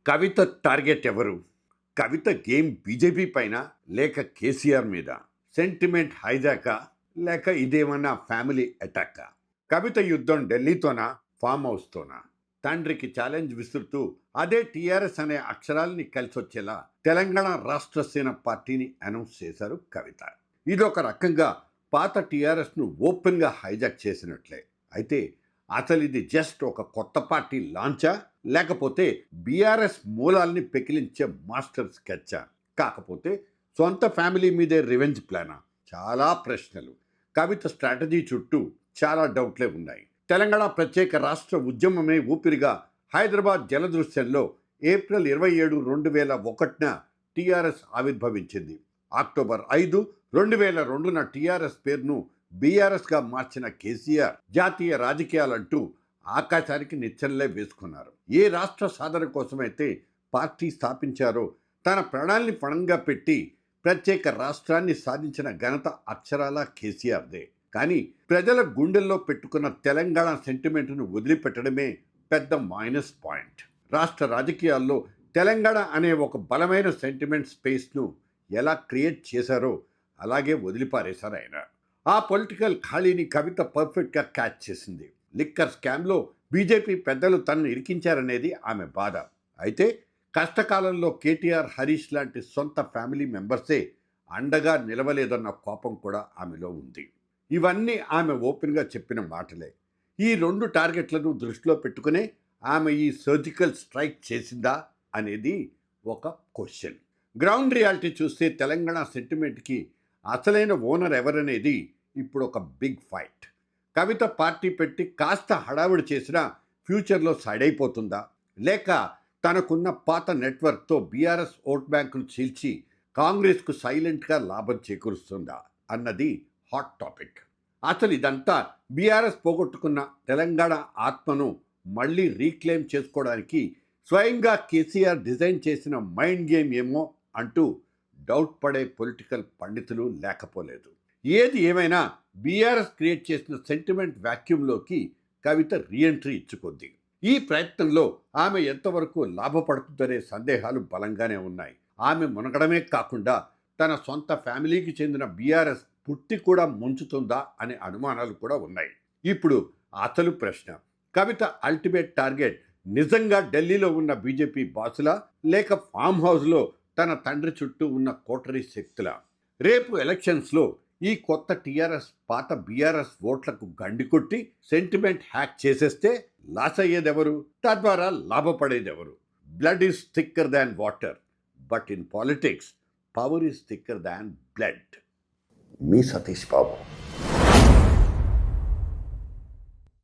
కవిత target ఎవరు? కవిత game BJP పైన లేక కేసీఆర్ మీద? సెంటిమెంట్ హైజాకా లేక ఇదేమన్నా ఫ్యామిలీ అటాకా? కవిత యుద్ధం ఢిల్లీతోనా, ఫామ్ హౌస్తోనా? తండ్రికి ఛాలెంజ్ విసురుతూ అదే టీఆర్ఎస్ అనే అక్షరాల్ని కలిసొచ్చేలా తెలంగాణ రాష్ట్ర సేన పార్టీని అనౌన్స్ చేశారు కవిత. ఇదొక రకంగా పాత టీఆర్ఎస్ను ఓపెన్గా హైజాక్ చేసినట్లే. అయితే అసలు ఇది జస్ట్ ఒక కొత్త పార్టీ లాంచా, లేకపోతే బీఆర్ఎస్ మూలాల్ని పెకిలించే మాస్టర్ స్కెచ్చా? కాకపోతే సొంత ఫ్యామిలీ మీదే రివెంజ్ ప్లానా? చాలా ప్రశ్నలు. కవిత స్ట్రాటజీ చుట్టూ చాలా డౌట్లే ఉన్నాయి. తెలంగాణ ప్రత్యేక రాష్ట్ర ఉద్యమమే ఊపిరిగా హైదరాబాద్ జలదృశ్యంలో ఏప్రిల్ 27, 2001న టీఆర్ఎస్ ఆవిర్భవించింది. అక్టోబర్ 5, 2002న టీఆర్ఎస్ పేరును బీఆర్ఎస్గా మార్చిన కేసీఆర్ జాతీయ రాజకీయాలంటూ ఆకాశానికి నిచ్చెనలే వేసుకున్నారు. ఏ రాష్ట్ర సాధన కోసమైతే పార్టీ స్థాపించారో తన ప్రాణాల్ని పణంగా పెట్టి ప్రత్యేక రాష్ట్రాన్ని సాధించిన ఘనత అక్షరాల కేసీఆర్దే. కానీ ప్రజల గుండెల్లో పెట్టుకున్న తెలంగాణ సెంటిమెంట్ను వదిలిపెట్టడమే పెద్ద మైనస్ పాయింట్. రాష్ట్ర రాజకీయాల్లో తెలంగాణ అనే ఒక బలమైన సెంటిమెంట్ స్పేస్ను ఎలా క్రియేట్ చేశారో అలాగే వదిలిపారేశారు ఆయన. ఆ పొలిటికల్ ఖాళీని కవిత పర్ఫెక్ట్గా క్యాచ్ చేసింది. లిక్కర్ స్కామ్లో బీజేపీ పెద్దలు తనను ఇరికించారనేది ఆమె బాధ. అయితే కష్టకాలంలో కేటీఆర్, హరీష్ లాంటి సొంత ఫ్యామిలీ మెంబర్సే అండగా నిలవలేదన్న కోపం కూడా ఆమెలో ఉంది. ఇవన్నీ ఆమె ఓపెన్గా చెప్పిన మాటలే. ఈ 2 టార్గెట్లను దృష్టిలో పెట్టుకునే ఆమె ఈ సర్జికల్ స్ట్రైక్ చేసిందా అనేది ఒక క్వశ్చన్. గ్రౌండ్ రియాలిటీ చూస్తే తెలంగాణ సెంటిమెంట్కి అసలైన ఓనర్ ఎవరనేది ఇప్పుడు ఒక బిగ్ ఫైట్. కవిత పార్టీ పెట్టి కాస్త హడావుడి చేసినా ఫ్యూచర్లో సైడ్ అయిపోతుందా, లేక తనకున్న పాత నెట్వర్క్తో బీఆర్ఎస్ ఓట్ బ్యాంకును చీల్చి కాంగ్రెస్కు సైలెంట్గా లాభం చేకూరుస్తుందా అన్నది హాట్ టాపిక్. అసలు ఇదంతా బీఆర్ఎస్ పోగొట్టుకున్న తెలంగాణ ఆత్మను మళ్ళీ రీక్లెయిమ్ చేసుకోవడానికి స్వయంగా కేసీఆర్ డిజైన్ చేసిన మైండ్ గేమ్ ఏమో అంటూ డౌట్ పడే పొలిటికల్ పండితులు లేకపోలేదు. ఏది ఏమైనా బీఆర్ఎస్ క్రియేట్ చేసిన సెంటిమెంట్ వ్యాక్యూమ్లోకి కవిత రీఎంట్రీ ఇచ్చుకుంది. ఈ ప్రయత్నంలో ఆమె ఎంతవరకు లాభపడుతుందనే సందేహాలు బలంగానే ఉన్నాయి. ఆమె మునగడమే కాకుండా తన సొంత ఫ్యామిలీకి చెందిన బీఆర్ఎస్ పుట్టి కూడా ముంచుతుందా అనే అనుమానాలు కూడా ఉన్నాయి. ఇప్పుడు అసలు ప్రశ్న, కవిత అల్టిమేట్ టార్గెట్ నిజంగా ఢిల్లీలో ఉన్న బీజేపీ బాసులా, లేక ఫామ్ హౌస్లో తన తండ్రి చుట్టూ ఉన్న కోటరీ శక్తులా? రేపు ఎలక్షన్స్లో ఈ కొత్త టీఆర్ఎస్ పాత బీఆర్ఎస్ ఓట్లకు గండి కొట్టి సెంటిమెంట్ హ్యాక్ చేసేస్తే లాస్ అయ్యేదెవరు, తద్వారా లాభపడేదెవరు? Blood is thicker than water, but in politics power is thicker than blood. మీ సతీష్ బాబు.